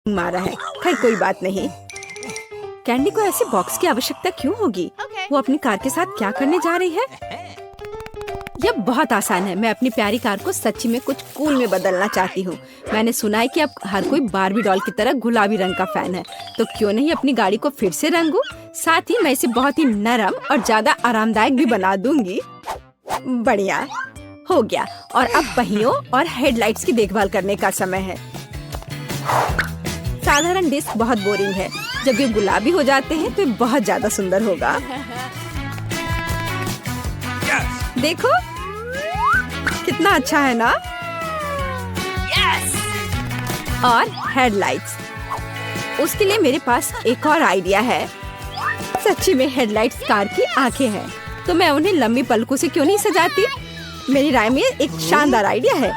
मारा है। खैर कोई बात नहीं। कैंडी को ऐसे बॉक्स की आवश्यकता क्यों होगी? वो अपनी कार के साथ क्या करने जा रही है? यह बहुत आसान है। मैं अपनी प्यारी कार को सच्ची में कुछ कूल में बदलना चाहती हूँ। मैंने सुना है कि अब हर कोई बार्बी डॉल की तरह गुलाबी रंग का फैन है, तो क्यों नहीं अपनी गाड़ी को फिर से रंगूं? साथ ही मैं इसे बहुत ही नरम और ज्यादा आरामदायक भी बना दूंगी। बढ़िया हो गया। और अब पहियों और हेडलाइट्स की देखभाल करने का समय है। साधारण डिस्क बहुत बोरिंग है। जब ये गुलाबी हो जाते हैं तो ये बहुत ज्यादा सुंदर होगा। देखो कितना अच्छा है ना? और हेडलाइट्स, उसके लिए मेरे पास एक और आइडिया है। सच्ची में हेडलाइट्स कार की आंखें हैं, तो मैं उन्हें लंबी पलकों से क्यों नहीं सजाती? मेरी राय में एक शानदार आइडिया है।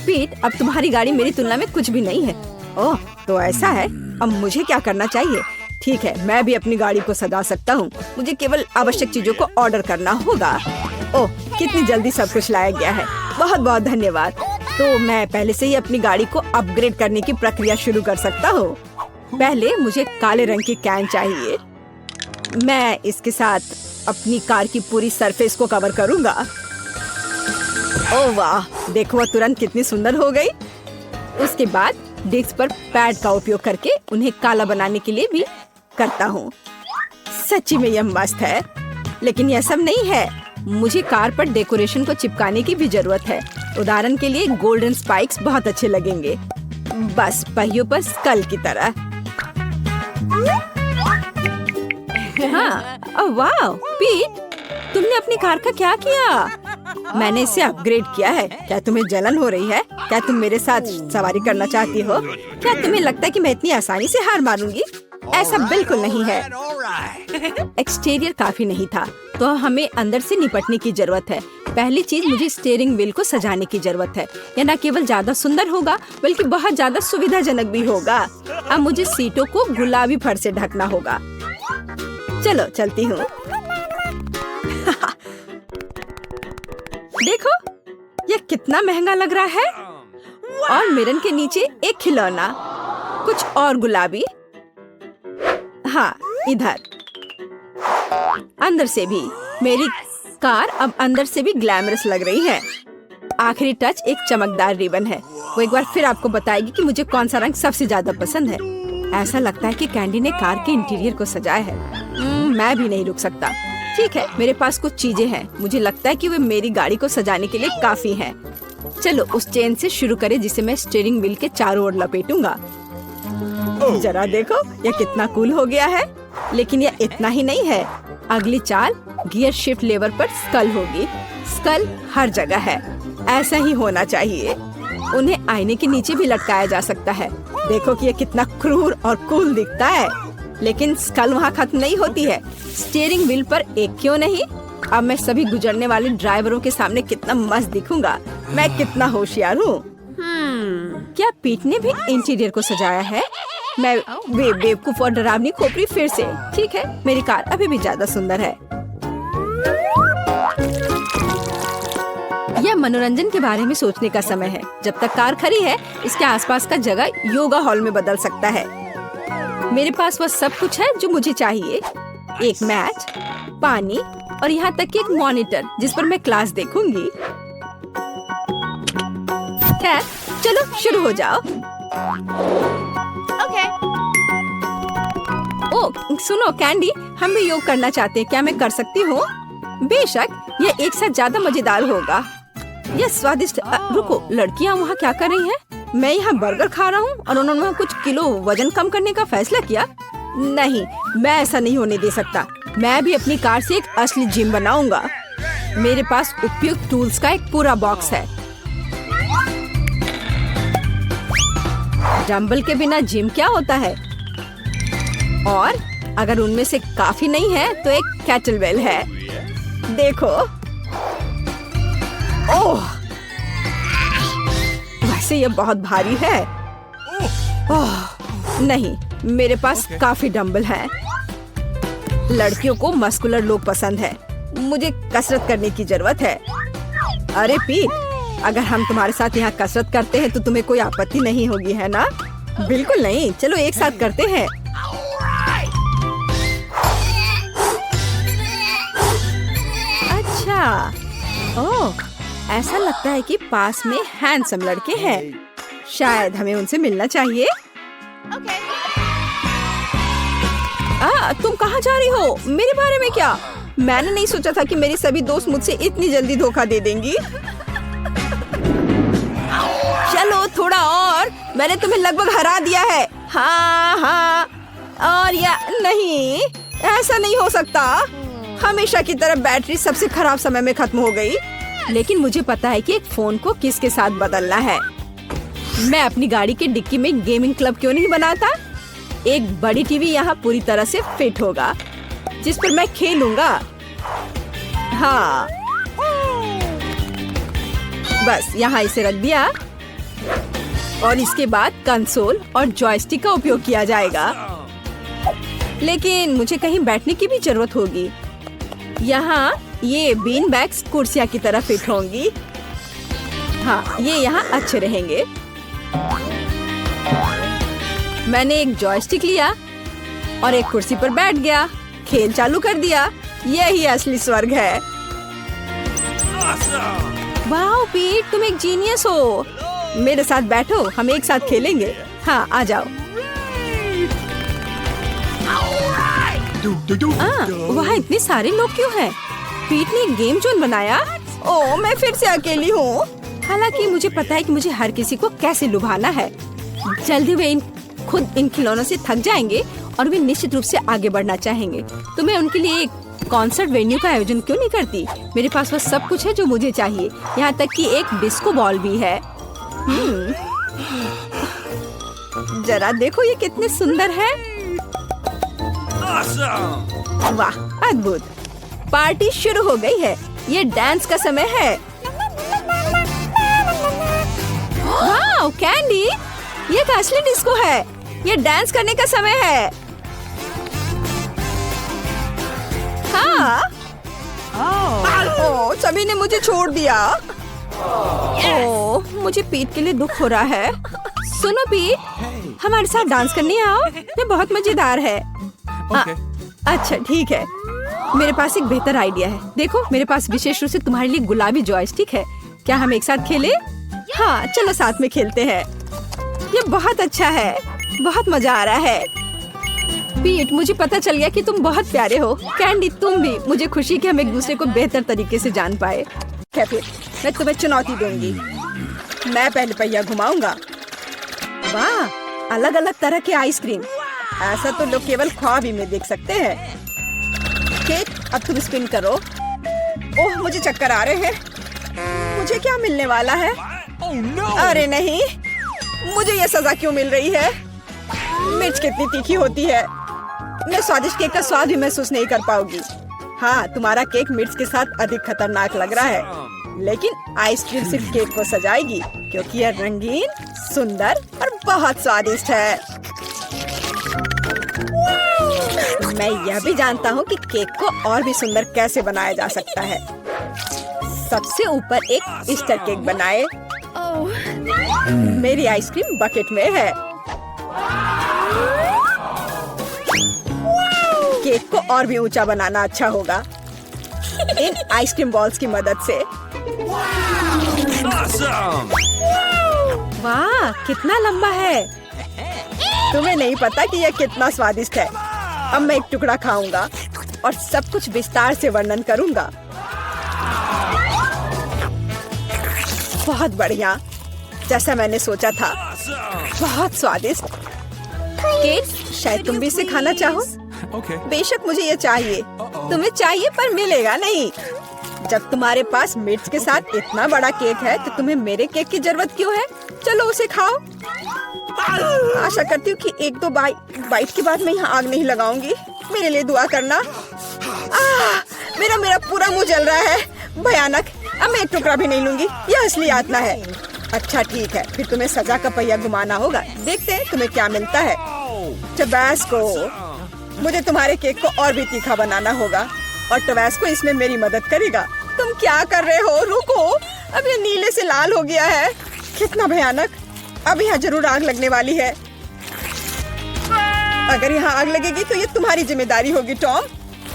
पीट, अब तुम्हारी गाड़ी मेरी तुलना में कुछ भी नहीं है। ओह, तो ऐसा है। अब मुझे क्या करना चाहिए? ठीक है, मैं भी अपनी गाड़ी को सजा सकता हूँ। मुझे केवल आवश्यक चीजों को ऑर्डर करना होगा। ओह, कितनी जल्दी सब कुछ लाया गया है। बहुत बहुत धन्यवाद। तो मैं पहले से ही अपनी गाड़ी को अपग्रेड करने की प्रक्रिया शुरू कर सकता हूँ। पहले मुझे काले रंग की कैन चाहिए। मैं इसके साथ अपनी कार की पूरी सरफेस को कवर करूँगा। ओह वाह, देखो वह तुरंत कितनी सुंदर हो गई। उसके बाद डिस्क पर पैड का उपयोग करके उन्हें काला बनाने के लिए भी करता हूँ। सच्ची में यह मस्त है। लेकिन यह सब नहीं है, मुझे कार पर डेकोरेशन को चिपकाने की भी जरूरत है। उदाहरण के लिए गोल्डन स्पाइक्स बहुत अच्छे लगेंगे, बस पहियों पर स्कल की तरह। हाँ, ओह वाह पीट, तुमने अपनी कार का क्या किया? मैंने इसे अपग्रेड किया है। क्या तुम्हें जलन हो रही है? क्या तुम मेरे साथ सवारी करना चाहती हो? क्या तुम्हें लगता है कि मैं इतनी आसानी से हार मारूंगी? ऐसा बिल्कुल नहीं है। एक्सटीरियर काफी नहीं था, तो हमें अंदर से निपटने की जरूरत है। पहली चीज, मुझे स्टीयरिंग व्हील को सजाने की जरूरत है। यह न केवल ज्यादा सुंदर होगा बल्कि बहुत ज्यादा सुविधाजनक भी होगा। अब मुझे सीटों को गुलाबी फर से ढकना होगा। चलो चलती हूँ। देखो यह कितना महंगा लग रहा है। और मिरर के नीचे एक खिलौना, कुछ और गुलाबी। हाँ, इधर अंदर से भी। मेरी कार अब अंदर से भी ग्लैमरस लग रही है। आखिरी टच एक चमकदार रिबन है। वो एक बार फिर आपको बताएगी कि मुझे कौन सा रंग सबसे ज्यादा पसंद है। ऐसा लगता है कि कैंडी ने कार के इंटीरियर को सजाया है। मैं भी नहीं रुक सकता। ठीक है, मेरे पास कुछ चीजें हैं। मुझे लगता है कि वे मेरी गाड़ी को सजाने के लिए काफी हैं। चलो उस चेन से शुरू करें जिसे मैं स्टीयरिंग व्हील के चारों ओर लपेटूंगा। जरा देखो यह कितना कूल हो गया है। लेकिन यह इतना ही नहीं है। अगली चाल गियर शिफ्ट लेवर पर स्कल होगी। स्कल हर जगह है, ऐसा ही होना चाहिए। उन्हें आईने के नीचे भी लटकाया जा सकता है। देखो कि यह कितना क्रूर और कूल दिखता है। लेकिन स्कल वहाँ खत्म नहीं होती है। स्टीयरिंग व्हील पर एक क्यों नहीं? अब मैं सभी गुजरने वाले ड्राइवरों के सामने कितना मस्त दिखूंगा। मैं कितना होशियार हूँ। क्या पीट ने भी इंटीरियर को सजाया है? मैं बेवकूफ और डरावनी खोपड़ी फिर से। ठीक है, मेरी कार अभी भी ज्यादा सुंदर है। यह मनोरंजन के बारे में सोचने का समय है। जब तक कार खड़ी है, इसके आसपास का जगह योगा हॉल में बदल सकता है। मेरे पास वह सब कुछ है जो मुझे चाहिए। एक मैच, पानी और यहाँ तक कि एक मॉनिटर जिस पर मैं क्लास देखूंगी। खैर, चलो शुरू हो जाओ। ओह सुनो कैंडी, हम भी योग करना चाहते हैं। क्या मैं कर सकती हूँ? बेशक, यह एक साथ ज्यादा मजेदार होगा। यह स्वादिष्ट। रुको, लड़कियाँ वहाँ क्या कर रही हैं? मैं यहाँ बर्गर खा रहा हूँ और उन्होंने कुछ किलो वजन कम करने का फैसला किया। नहीं, मैं ऐसा नहीं होने दे सकता। मैं भी अपनी कार से एक असली जिम बनाऊंगा। मेरे पास उपयुक्त टूल्स का एक पूरा बॉक्स है। डंबल के बिना जिम क्या होता है? और अगर उनमें से काफी नहीं है तो एक केटलबेल है। देखो, ओह, वैसे ये बहुत भारी है। ओह, नहीं, मेरे पास काफी डंबल हैं। लड़कियों को मस्कुलर लोग पसंद है। मुझे कसरत करने की जरूरत है। अरे पीट, अगर हम तुम्हारे साथ यहाँ कसरत करते हैं तो तुम्हें कोई आपत्ति नहीं होगी, है ना? बिल्कुल नहीं, चलो एक साथ करते हैं। अच्छा, ओह, ऐसा लगता है कि पास में हैंडसम लड़के हैं। शायद हमें उनसे मिलना चाहिए। तुम कहाँ जा रही हो? मेरे बारे में क्या? मैंने नहीं सोचा था कि मेरी सभी दोस्त मुझसे इतनी जल्दी धोखा दे देंगी। चलो थोड़ा और, मैंने तुम्हें लगभग हरा दिया है। हाँ हाँ, और या नहीं, ऐसा नहीं हो सकता। हमेशा की तरह बैटरी सबसे खराब समय में खत्म हो गई। लेकिन मुझे पता है कि एक फोन को किसके साथ बदलना है। मैं अपनी गाड़ी के डिक्की में गेमिंग क्लब क्यों नहीं बनाता? एक बड़ी टीवी यहाँ पूरी तरह से फिट होगा, जिस पर मैं खेलूंगा। हाँ, बस यहाँ इसे रख दिया और इसके बाद कंसोल और जॉयस्टिक का उपयोग किया जाएगा। लेकिन मुझे कहीं बैठने की भी जरूरत होगी। यहाँ ये बीन बैग्स कुर्सियाँ की तरह फिट होंगी। हाँ, ये यहाँ अच्छे रहेंगे। मैंने एक जॉयस्टिक लिया और एक कुर्सी पर बैठ गया, खेल चालू कर दिया। यही असली स्वर्ग है। वाह पीट, तुम एक जीनियस हो। मेरे साथ बैठो, हम एक साथ खेलेंगे। हाँ, आ जाओ। वहाँ इतने सारे लोग क्यों हैं? पीट ने एक गेम जोन बनाया। ओह, मैं फिर से अकेली हूँ। हालांकि मुझे पता है कि मुझे हर किसी को कैसे लुभाना है। जल्दी वे खुद इन खिलौनों से थक जाएंगे और वे निश्चित रूप से आगे बढ़ना चाहेंगे। तो मैं उनके लिए एक कॉन्सर्ट वेन्यू का आयोजन क्यों नहीं करती? मेरे पास वह सब कुछ है जो मुझे चाहिए, यहाँ तक कि एक डिस्को बॉल भी है। जरा देखो ये कितने सुंदर है। वाह, अद्भुत। पार्टी शुरू हो गई है। ये डांस का समय है। वाह कैंडी, ये एक असली डिस्को है। ये डांस करने का समय है। हाँ। ओह, सभी ने मुझे छोड़ दिया। ओह, मुझे पीट के लिए दुख हो रहा है। सुनो पीट, हमारे साथ डांस करने आओ। ये बहुत मजेदार है। अच्छा ठीक है, मेरे पास एक बेहतर आइडिया है। देखो, मेरे पास विशेष रूप से तुम्हारे लिए गुलाबी जॉयस्टिक है। क्या हम एक साथ खेलें? हाँ, चलो साथ में खेलते हैं। ये बहुत अच्छा है, बहुत मजा आ रहा है। पीट, मुझे पता चल गया कि तुम बहुत प्यारे हो। कैंडी, तुम भी। मुझे खुशी कि हम एक दूसरे को बेहतर तरीके से जान पाए। क्या फिर मैं तुम्हें चुनौती दूंगी। मैं पहले पहिया घुमाऊंगा। वाह, अलग अलग तरह के आइसक्रीम। ऐसा तो लोग केवल ख्वाब ही में देख सकते हैं। केक, अब तुम स्पिन करो। ओह, मुझे चक्कर आ रहे हैं। मुझे क्या मिलने वाला है? अरे नहीं, मुझे ये सजा क्यों मिल रही है? मिर्च कितनी तीखी होती है। मैं स्वादिष्ट केक का स्वाद भी महसूस नहीं कर पाऊंगी। हाँ, तुम्हारा केक मिर्च के साथ अधिक खतरनाक लग रहा है, लेकिन आइसक्रीम सिर्फ केक को सजाएगी, क्योंकि यह रंगीन, सुंदर और बहुत स्वादिष्ट है। मैं यह भी जानता हूँ कि केक को और भी सुंदर कैसे बनाया जा सकता है। सबसे ऊपर एक ईस्टर केक बनाए। मेरी आइसक्रीम बकेट में है। केक को और भी ऊंचा बनाना अच्छा होगा इन आइसक्रीम बॉल्स की मदद से। वाह, कितना लंबा है। तुम्हें नहीं पता कि यह कितना स्वादिष्ट है। अब मैं एक टुकड़ा खाऊंगा और सब कुछ विस्तार से वर्णन करूंगा। बहुत बढ़िया, जैसा मैंने सोचा था। बहुत स्वादिष्ट। केक, शायद तुम भी इसे खाना चाहो। बेशक मुझे ये चाहिए। तुम्हें चाहिए पर मिलेगा नहीं। जब तुम्हारे पास मिर्च के साथ इतना बड़ा केक है तो तुम्हें मेरे केक की जरूरत क्यों है? चलो उसे खाओ। आशा करती हूँ कि एक दो बाइट के बाद मैं यहाँ आग नहीं लगाऊंगी। मेरे लिए दुआ करना। मेरा पूरा मुंह जल रहा है। भयानक। अब मैं एक टुकड़ा भी नहीं लूंगी। यह असली यातना है। अच्छा ठीक है, फिर तुम्हें सजा का पहिया घुमाना होगा। देखते हैं तुम्हें क्या मिलता है। टबैस्को, मुझे तुम्हारे केक को और भी तीखा बनाना होगा और टबैस्को इसमें मेरी मदद करेगा। तुम क्या कर रहे हो? रुको, अब ये नीले से लाल हो गया है। कितना भयानक। अब यहाँ जरूर आग लगने वाली है। अगर यहाँ आग लगेगी तो ये तुम्हारी जिम्मेदारी होगी टॉम।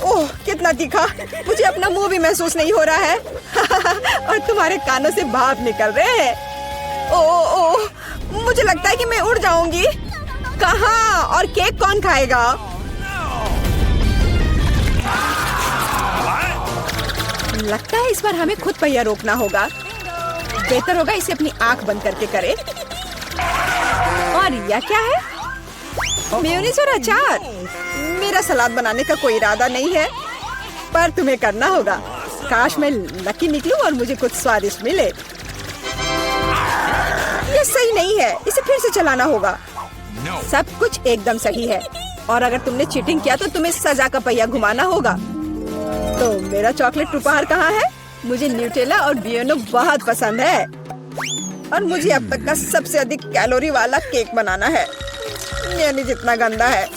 ओह कितना तीखा, मुझे अपना मुंह भी महसूस नहीं हो रहा है। और तुम्हारे कानों से भाप निकल रहे हैं। ओह ओह, मुझे लगता है कि मैं उड़ जाऊंगी। कहाँ? और केक कौन खाएगा? लगता है इस बार हमें खुद पहिया रोकना होगा। बेहतर होगा इसे अपनी आंख बंद करके करे। और यह क्या है? मेयोनीज और अचार। मेरा सलाद बनाने का कोई इरादा नहीं है, पर तुम्हें करना होगा। काश मैं लकी निकलूं और मुझे कुछ स्वादिष्ट मिले। ये सही नहीं है, इसे फिर से चलाना होगा। सब कुछ एकदम सही है, और अगर तुमने चीटिंग किया तो तुम्हें सजा का पहिया घुमाना होगा। तो मेरा चॉकलेट उपहार कहाँ है? मुझे न्यूटेला और बियोनो बहुत पसंद है, और मुझे अब तक का सबसे अधिक कैलोरी वाला केक बनाना है। मेयोनीज जितना गंदा है,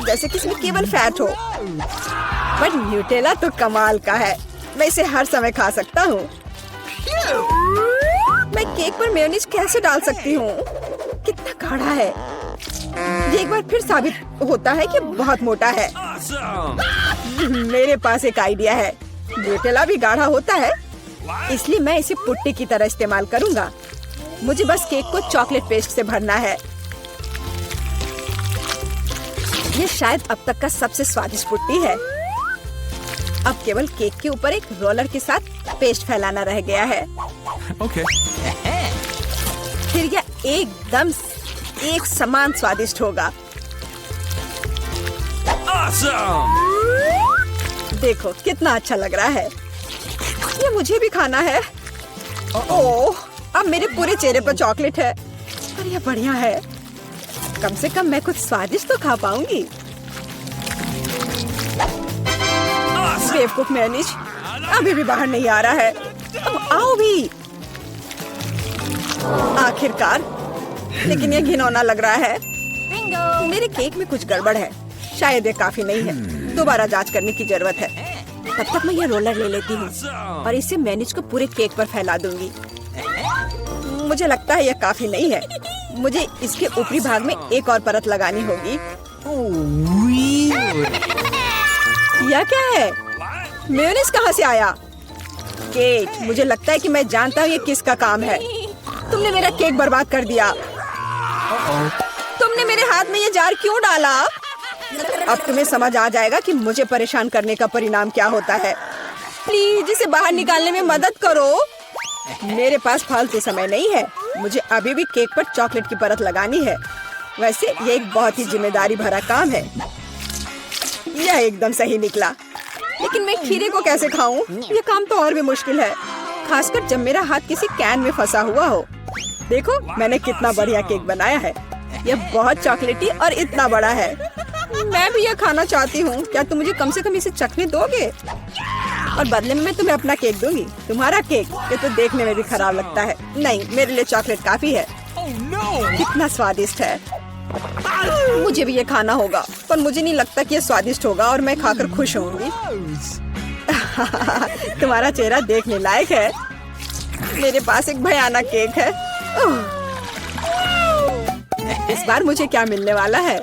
जैसे कि इसमें केवल फैट हो। पर न्यूटेला तो कमाल का है, मैं इसे हर समय खा सकता हूँ। मैं केक पर मेयोनीज कैसे डाल सकती हूँ? कितना गाढ़ा है। ये एक बार फिर साबित होता है कि बहुत मोटा है। मेरे पास एक आइडिया है। न्यूटेला भी गाढ़ा होता है, इसलिए मैं इसे पुट्टी की तरह इस्तेमाल करूँगा। मुझे बस केक को चॉकलेट पेस्ट से भरना है। ये शायद अब तक का सबसे स्वादिष्ट पुट्टी है। अब केवल केक के ऊपर एक रोलर के साथ पेस्ट फैलाना रह गया है। Okay. फिर यह एकदम एक समान स्वादिष्ट होगा। Awesome! देखो कितना अच्छा लग रहा है। ये मुझे भी खाना है। ओह, अब मेरे पूरे चेहरे पर चॉकलेट है, और यह बढ़िया है। कम से कम मैं कुछ स्वादिष्ट तो खा पाऊंगी। बेवकूफ मेयोनीज अभी भी बाहर नहीं आ रहा है। अब आओ भी। आखिरकार, लेकिन ये घिनौना लग रहा है। मेरे केक में कुछ गड़बड़ है। शायद ये काफी नहीं है, दोबारा जांच करने की जरूरत है। तब तक मैं ये रोलर ले लेती हूँ और इसे मेयोनीज को पूरे केक पर फैला दूंगी। मुझे लगता है यह काफी नहीं है। मुझे इसके ऊपरी भाग में एक और परत लगानी होगी। यह क्या है? मेयोनीज कहाँ से आया? केक, मुझे लगता है कि मैं जानता हूँ ये किसका काम है। तुमने मेरा केक बर्बाद कर दिया। तुमने मेरे हाथ में ये जार क्यों डाला? अब तुम्हें समझ आ जाएगा कि मुझे परेशान करने का परिणाम क्या होता है। प्लीज इसे बाहर निकालने में मदद करो। मेरे पास फालतू समय नहीं है। मुझे अभी भी केक पर चॉकलेट की परत लगानी है। वैसे ये एक बहुत ही जिम्मेदारी भरा काम है। यह एकदम सही निकला, लेकिन मैं खीरे को कैसे खाऊं? ये काम तो और भी मुश्किल है, खासकर जब मेरा हाथ किसी कैन में फंसा हुआ हो। देखो मैंने कितना बढ़िया केक बनाया है। यह बहुत चॉकलेटी और इतना बड़ा है। मैं भी यह खाना चाहती हूँ। क्या तुम मुझे कम से कम इसे चखने दोगे? और बदले में मैं तुम्हें अपना केक दूंगी। तुम्हारा केक ये तो देखने में भी खराब लगता है। नहीं, मेरे लिए चॉकलेट काफी है। कितना स्वादिष्ट है। मुझे भी ये खाना होगा, पर मुझे नहीं लगता कि ये स्वादिष्ट होगा और मैं खाकर खुश होंगी। तुम्हारा चेहरा देखने लायक है। मेरे पास एक भयानक केक है। इस बार मुझे क्या मिलने वाला है?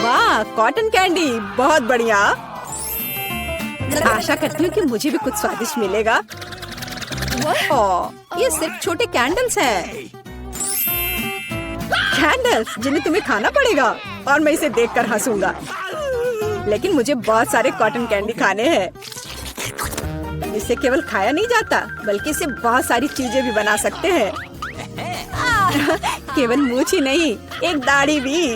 वाह, कॉटन कैंडी, बहुत बढ़िया। आशा करती हूँ कि मुझे भी कुछ स्वादिष्ट मिलेगा। ओह, ये सिर्फ छोटे कैंडल्स हैं। कैंडल्स जिन्हें तुम्हें खाना पड़ेगा, और मैं इसे देखकर हंसूंगा। लेकिन मुझे बहुत सारे कॉटन कैंडी खाने हैं। इसे केवल खाया नहीं जाता, बल्कि इसे बहुत सारी चीजें भी बना सकते हैं। केवल मूंछ ही नहीं, एक दाढ़ी भी।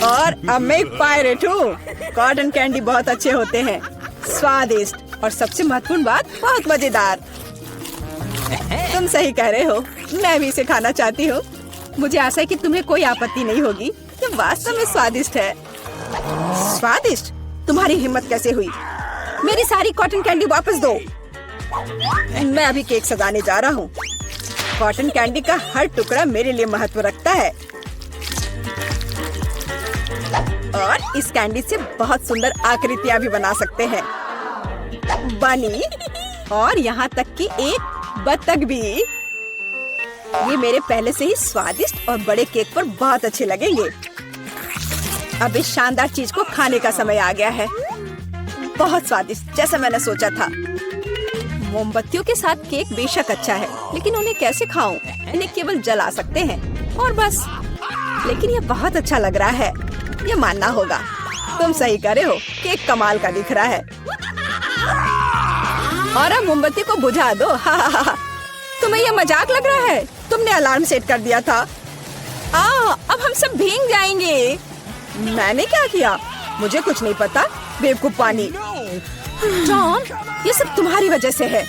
और अब मैं एक पायरेट हूँ। कॉटन कैंडी बहुत अच्छे होते हैं, स्वादिष्ट, और सबसे महत्वपूर्ण बात, बहुत मजेदार। तुम सही कह रहे हो, मैं भी इसे खाना चाहती हूँ। मुझे आशा है कि तुम्हें कोई आपत्ति नहीं होगी। ये वास्तव में स्वादिष्ट है। स्वादिष्ट? तुम्हारी हिम्मत कैसे हुई? मेरी सारी कॉटन कैंडी वापस दो। मैं अभी केक सजाने जा रहा हूँ। कॉटन कैंडी का हर टुकड़ा मेरे लिए महत्व रखता है, और इस कैंडी से बहुत सुंदर आकृतियाँ भी बना सकते हैं। बनी, और यहाँ तक कि एक बत्तख भी। ये मेरे पहले से ही स्वादिष्ट और बड़े केक पर बहुत अच्छे लगेंगे। अब इस शानदार चीज को खाने का समय आ गया है। बहुत स्वादिष्ट, जैसा मैंने सोचा था। मोमबत्तियों के साथ केक बेशक अच्छा है, लेकिन उन्हें कैसे खाऊं? इन्हें केवल जला सकते हैं और बस। लेकिन ये बहुत अच्छा लग रहा है, ये मानना होगा। तुम सही करे हो, केक कमाल का दिख रहा है। और अब मोमबत्ती को बुझा दो। तुम्हें ये मजाक लग रहा है? तुमने अलार्म सेट कर दिया था। अब हम सब भीग जाएंगे। मैंने क्या किया? मुझे कुछ नहीं पता। बेवकूफ पानी। जॉन, ये सब तुम्हारी वजह से है।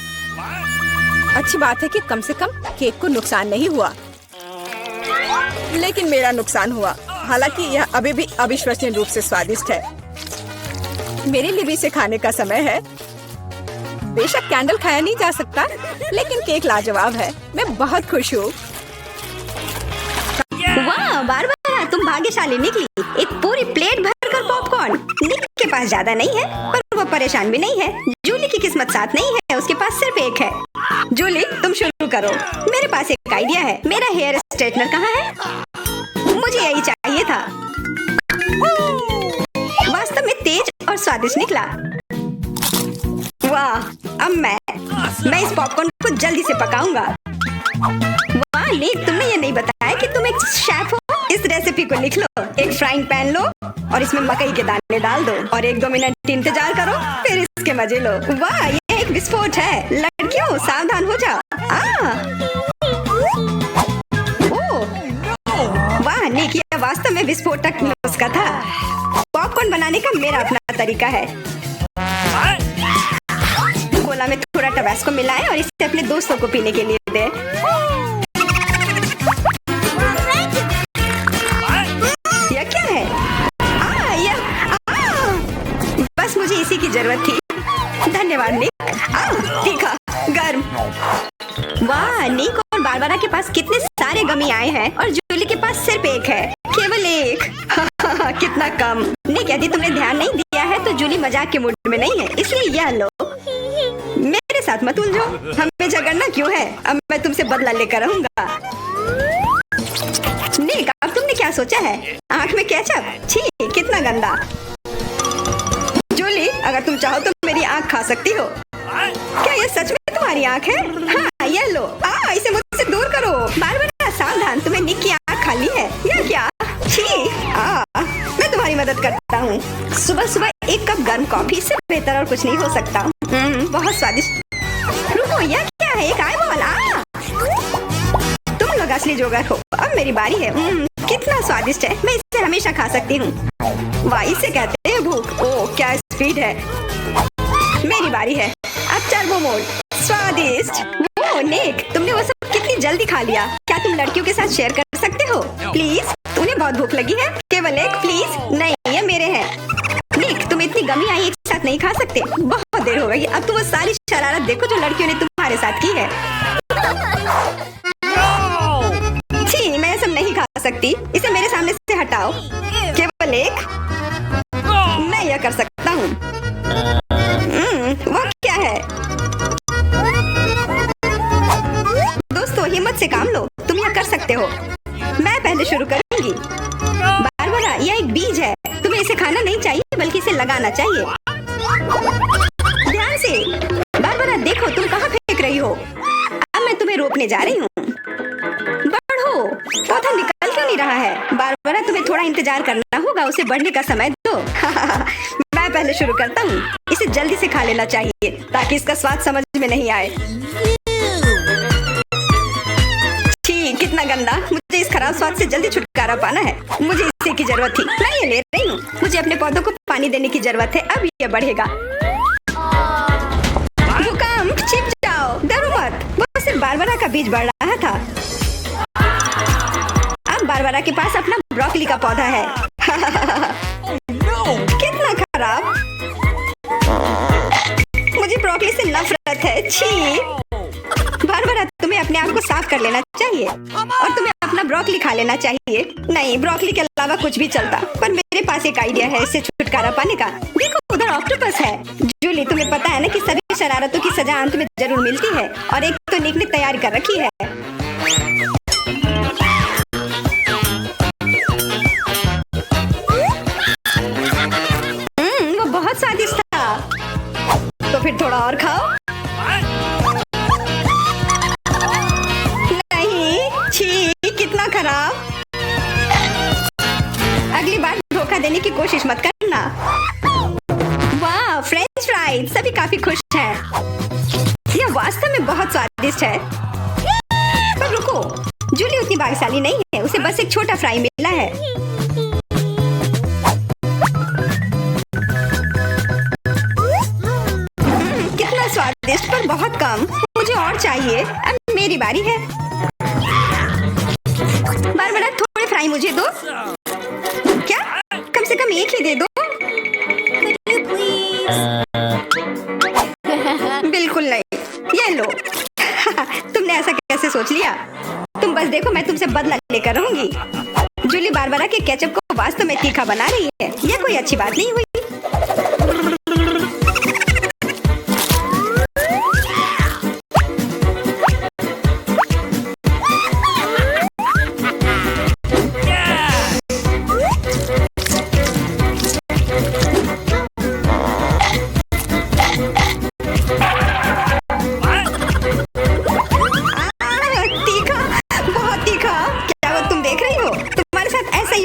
अच्छी बात है कि कम से कम केक को नुकसान नहीं हुआ, लेकिन मेरा नुकसान हुआ। हालांकि यह अभी भी अविश्वसनीय रूप से स्वादिष्ट है। मेरे लिए भी इसे खाने का समय है। बेशक कैंडल खाया नहीं जा सकता, लेकिन केक लाजवाब है। मैं बहुत खुश हूँ। वाह बारबरा, तुम भाग्यशाली निकली। एक पूरी प्लेट भरकर पॉपकॉर्न। निक के पास ज्यादा नहीं है, पर वो परेशान भी नहीं है। जूली की किस्मत साथ नहीं है, उसके पास सिर्फ एक है। जूली, तुम शुरू करो। मेरे पास एक आइडिया है। मेरा हेयर स्ट्रेटनर कहाँ है? मुझे यही चाहिए था। वास्तव में तेज और स्वादिष्ट निकला। वाह, अब मैं इस पॉपकॉर्न को जल्दी से पकाऊंगा। वाह निक, तुमने ये नहीं बताया कि तुम एक शेफ हो। इस रेसिपी को लिख लो। एक फ्राइंग पैन लो और इसमें मकई के दाने डाल दो और 1-2 मिनट इंतजार करो, फिर इसके मजे लो। वाह, ये एक विस्फोट है। लड़कियों, सावधान हो जाओ। वाह निक, ये वास्तव में विस्फोटक नुस्खा था। पॉपकॉर्न बनाने का मेरा अपना तरीका है। कोला में थोड़ा टबास्को मिलाएं और इसे अपने दोस्तों को पीने के लिए दें। यह क्या है? बस मुझे इसी की जरूरत थी। धन्यवाद निक। तीखा, गर्म। वाह, निक और बारबरा के पास कितने सारे गमी आए हैं और जूली के पास सिर्फ एक है। केवल एक। कितना कम। निक, यदि तुमने ध्यान नहीं दिया है तो जूली मजाक के मूड में नहीं है, इसलिए यह लो। मेरे साथ मत उलझो। हमें झगड़ना क्यों है? अब मैं तुमसे बदला लेकर रहूंगा। निक, अब तुमने क्या सोचा है? आँख में केचप? छी, कितना गंदा। जूली, अगर तुम चाहो तो मेरी आँख खा सकती हो। क्या ये सच में तुम्हारी आँख है? हाँ, ये लो। इसे मुझसे दूर करो। बारबरा, सावधान, तुम्हें निक की आँख खाली है। यह क्या? छी, मैं तुम्हारी मदद करता हूँ। सुबह सुबह एक कप गर्म कॉफी से बेहतर और कुछ नहीं हो सकता। बहुत स्वादिष्ट। रुको, यह क्या है? एक आईबॉल। तुम लोग असली जोगर हो। अब मेरी बारी है। कितना स्वादिष्ट है। मैं इसे हमेशा खा सकती हूँ। वाह, इसे कहते हैं भूख। ओह, क्या स्पीड है। मेरी बारी है। अब टर्बो मोड। स्वादिष्ट। ओह निक, तुमने वो सब कितनी जल्दी खा लिया। क्या तुम लड़कियों के साथ शेयर कर सकते हो? प्लीज, उन्हें बहुत भूख लगी है। केवल एक, प्लीज। नहीं, ये मेरे हैं। निक, तुम इतनी गमी आई एक साथ नहीं खा सकते। बहुत देर हो गई। अब तुम वो सारी शरारत देखो जो लड़कियों ने तुम्हारे साथ की है। छी, मैं सब नहीं खा सकती। इसे मेरे सामने से हटाओ। केवल एक। मैं यह कर सकता हूँ। वो क्या है? दोस्तों, हिम्मत से काम लो। तुम यह कर सकते हो। मैं पहले शुरू करूंगी। बारबरा, यह एक बीज है। तुम्हें इसे खाना नहीं चाहिए, बल्कि इसे लगाना चाहिए। ध्यान से। बारबरा, देखो तुम कहाँ फेंक रही हो। अब मैं तुम्हें रोकने जा रही हूँ। बढ़ो। पौधा निकल क्यों नहीं रहा है? बारबरा, तुम्हें थोड़ा इंतजार करना होगा। उसे बढ़ने का समय दो। मैं पहले शुरू करता हूँ। इसे जल्दी से खा लेना चाहिए ताकि इसका स्वाद समझ में नहीं आए। छी, कितना गंदा। मुझे इस खराब स्वाद से जल्दी छुटकारा पाना है। मुझे इसी की जरूरत थी। मैं ये ले रही हूँ। मुझे अपने पौधों को पानी देने की जरूरत है। अब ये बढ़ेगा। भूकंप, छिप जाओ। डरो मत। वो सिर्फ बारबरा का बीज बढ़ रहा था। अब बारबरा के पास अपना ब्रोकली का पौधा है। कितना खराब। मुझे ब्रोकली से नफरत है। छी। बारबरा, तुम्हें अपने आप को साफ कर लेना चाहिए और तुम्हें अपना ब्रोकली खा लेना चाहिए। नहीं, ब्रोकली के अलावा कुछ भी चलता, पर मेरे पास एक आइडिया है इससे छुटकारा पाने का। देखो, उधर ऑक्टोपस है। जूली, तुम्हें पता है ना कि सभी शरारतों की सजा अंत में जरूर मिलती है, और एक तो निक ने तैयार कर रखी है। वो बहुत स्वादिष्ट था। तो फिर थोड़ा और खाओ। नहीं, छी, कितना खराब। अगली बार धोखा देने की कोशिश मत करना। वाह, फ्रेंच फ्राइज, सभी काफी खुश हैं। यह वास्तव में बहुत स्वादिष्ट है। पर रुको, जूली उतनी भाग्यशाली नहीं है, उसे बस एक छोटा फ्राई मिला है। कितना स्वादिष्ट, पर बहुत कम। मुझे और चाहिए। अब मेरी बारी है। बारबरा, थोड़े फ्राई मुझे दो। क्या? कम से कम एक ही दे दो। बिल्कुल नहीं। ये लो। तुमने ऐसा कैसे सोच लिया? तुम बस देखो, मैं तुमसे बदला लेकर रहूंगी। जूली बारबरा के केचप को वास्तव में तीखा बना रही है। यह कोई अच्छी बात नहीं हुई।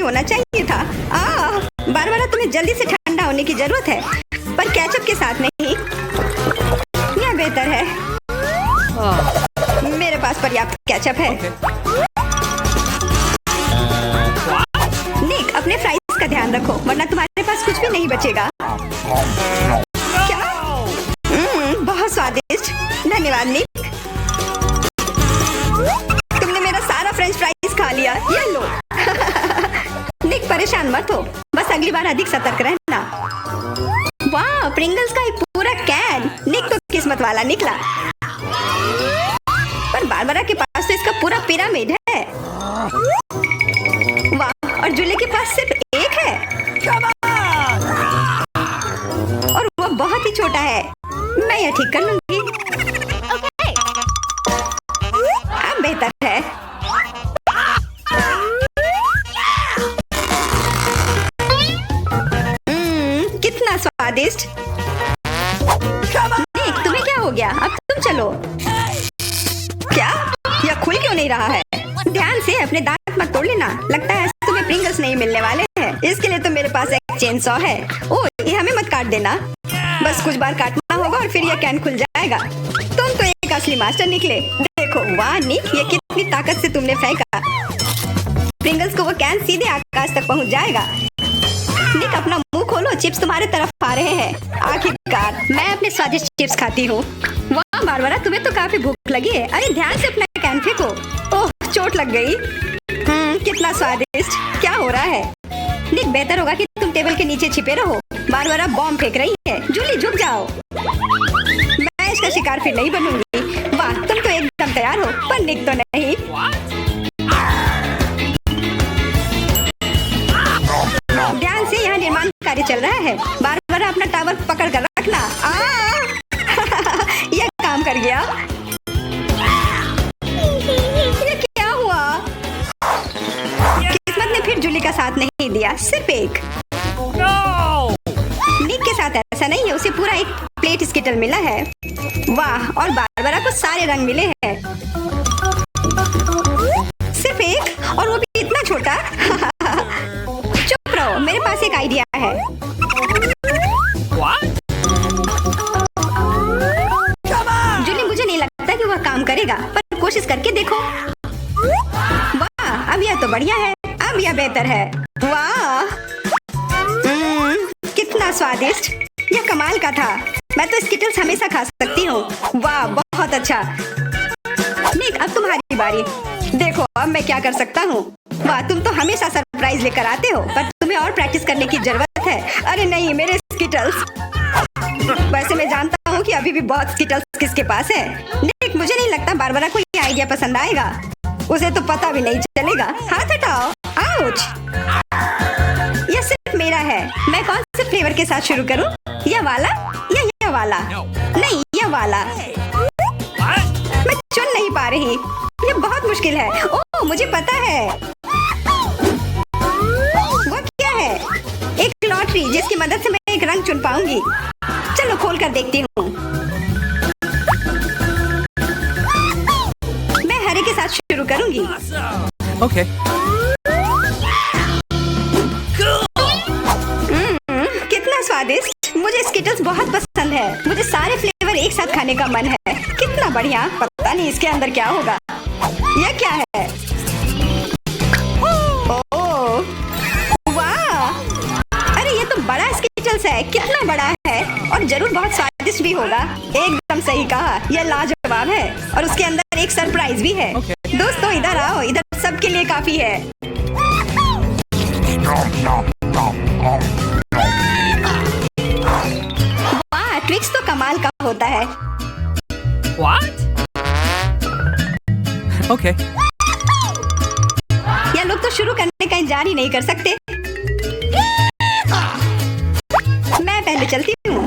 होना चाहिए था। बारबरा, तुम्हें जल्दी से ठंडा होने की जरूरत है, पर केचप के साथ नहीं। यह बेहतर है। मेरे पास पर्याप्त केचप है। निक, अपने फ्राइज का ध्यान रखो, वरना तुम्हारे पास कुछ भी नहीं बचेगा। क्या? बहुत स्वादिष्ट। धन्यवाद निक। तुमने मेरा सारा फ्रेंच फ्राइज खा लिया। ये लो। निक, परेशान मत हो, बस अगली बार अधिक सतर्क रहना। वाह, प्रिंगल्स का एक पूरा कैन। निक तो किस्मत वाला निकला। पर बारबरा के पास तो इसका पूरा पिरामिड है। वाह, और जूली के पास सिर्फ एक है। और वो बहुत ही छोटा है। मैं यह ठीक कर लूंगी। अब बेहतर है। कितना स्वादिष्ट। निक, तुम्हें क्या हो गया? अब तुम चलो। क्या? यह खुल क्यों नहीं रहा है? ध्यान से, अपने दांत मत तोड़ लेना। लगता है तुम्हें प्रिंगल्स नहीं मिलने वाले हैं। इसके लिए तो मेरे पास एक चेन सॉ है। ओह, ये हमें मत काट देना। बस कुछ बार काटना होगा और फिर यह कैन खुल जाएगा। तुम तो एक असली मास्टर निकले। देखो, वाह निक, ये कितनी ताकत से तुमने फेंका। प्रिंगल्स को वो कैन सीधे आकाश तक पहुंच जाएगा। निक, अपना मुंह खोलो, चिप्स तुम्हारे तरफ आ रहे हैं। आखिरकार मैं अपने स्वादिष्ट चिप्स खाती हूँ। वाह बारबरा, तुम्हें तो काफी भूख लगी है। अरे ध्यान से अपना कैन फेंको। ओह, चोट लग गई। कितना स्वादिष्ट। क्या हो रहा है? निक, बेहतर होगा कि तुम टेबल के नीचे छिपे रहो। बारबरा बॉम्ब फेंक रही है। जूली, झुक जाओ। मैं इसका शिकार फिर नहीं बनूंगी। वाह, तुम तो एकदम तैयार हो, पर निक तो नहीं। ध्यान से, यहाँ निर्माण कार्य चल रहा है। बारबरा, अपना टावर पकड़ कर रखना। यह काम कर गया। ये क्या हुआ? किस्मत ने फिर जूली का साथ नहीं दिया, सिर्फ एक। निक के साथ ऐसा नहीं है, उसे पूरा एक प्लेट स्किटल मिला है। वाह, और बारबरा को सारे रंग मिले हैं। सिर्फ एक, और वो भी इतना छोटा। चुप रहो, मेरे पास एक आइडिया है। जूली, मुझे नहीं लगता कि वह काम करेगा, पर कोशिश करके देखो। वाह, अब यह तो बढ़िया है। अब यह बेहतर है। वाह, कितना स्वादिष्ट। यह कमाल का था। मैं तो स्किटल्स हमेशा खा सकती हूँ। वाह, बहुत अच्छा। निक, अब तुम्हारी बारी। देखो अब मैं क्या कर सकता हूँ। वाह, तुम तो हमेशा सरप्राइज लेकर आते हो, पर तुम्हें और प्रैक्टिस करने की जरूरत है। अरे नहीं, मेरे स्किटल्स। वैसे मैं जानता हूँ कि अभी भी बहुत स्किटल्स किसके पास है। निक, मुझे नहीं लगता बारबरा को ये आइडिया पसंद आएगा। उसे तो पता भी नहीं चलेगा। हाथ हटाओ। आउच। यह सिर्फ मेरा है। मैं कौन से फ्लेवर के साथ शुरू करूँ? यह वाला या यह वाला? नहीं, यह वाला। मैं चुन नहीं पा रही। ये बहुत मुश्किल है। ओह मुझे पता है वो क्या है। एक लॉटरी जिसकी मदद से मैं एक रंग चुन पाऊंगी। चलो खोल कर देखती हूँ। मैं हरे के साथ शुरू करूंगी। Okay. कितना स्वादिष्ट। मुझे स्किटल्स बहुत पसंद है। मुझे सारे फ्लेवर एक साथ खाने का मन है। कितना बढ़िया। पता नहीं इसके अंदर क्या होगा। यह क्या है? ओह वाह, अरे ये तो बड़ा स्किटल्स है। कितना बड़ा है और जरूर बहुत स्वादिष्ट भी होगा। एकदम सही कहा, यह लाजवाब है और उसके अंदर एक सरप्राइज भी है। दोस्तों इधर आओ, इधर सबके लिए काफी है। वाह, ट्विक्स तो कमाल का होता है। What? Okay. यह लोग तो शुरू करने का इंतजार ही नहीं कर सकते। मैं पहले चलती हूँ।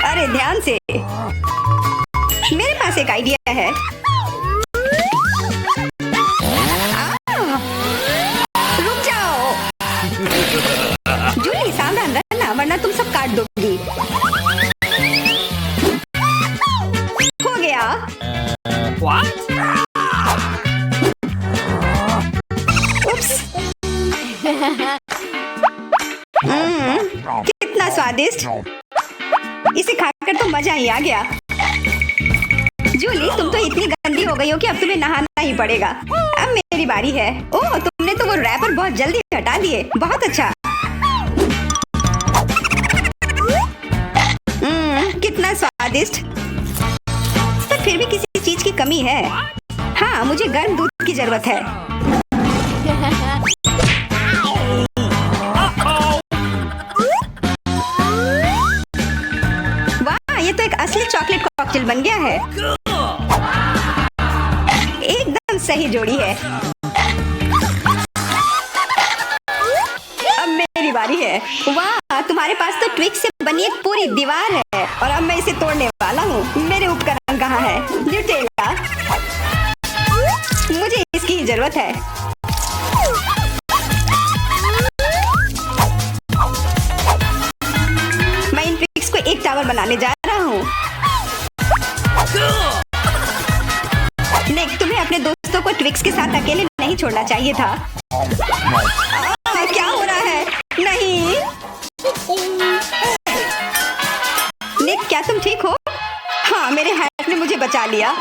अरे ध्यान से, मेरे पास एक आइडिया है। रुक जाओ जूली, सावधान रहना वरना तुम सब काट दोगी। हो गया। What? उप्स। कितना स्वादिष्ट। इसे खाकर तो मजा ही आ गया। जूली तुम तो इतनी गंदी हो गई हो कि अब तुम्हें नहाना ही पड़ेगा। अब मेरी बारी है। ओह तुमने तो वो रैपर बहुत जल्दी हटा दिए। बहुत अच्छा। कितना स्वादिष्ट। पर फिर भी किसी चीज की कमी है। हाँ मुझे गर्म दूध की जरूरत है। वाह, ये तो एक असली चॉकलेट कॉकटेल बन गया है। एकदम सही जोड़ी है। अब मेरी बारी है। वाह, तुम्हारे पास तो ट्विक्स से बनी एक पूरी दीवार है और अब मैं इसे तोड़ने वाला हूँ। मेरे उपकरण कहाँ है? न्यूटेला, मुझे इसकी ही जरूरत है। मैं इन ट्विक्स को एक टावर बनाने जा रहा हूँ। निक, तुम्हें अपने दोस्तों को ट्विक्स के साथ अकेले नहीं छोड़ना चाहिए था। क्या हो रहा है? नहीं निक, क्या तुम ठीक हो? हाँ, मेरे हैट ने मुझे बचा लिया।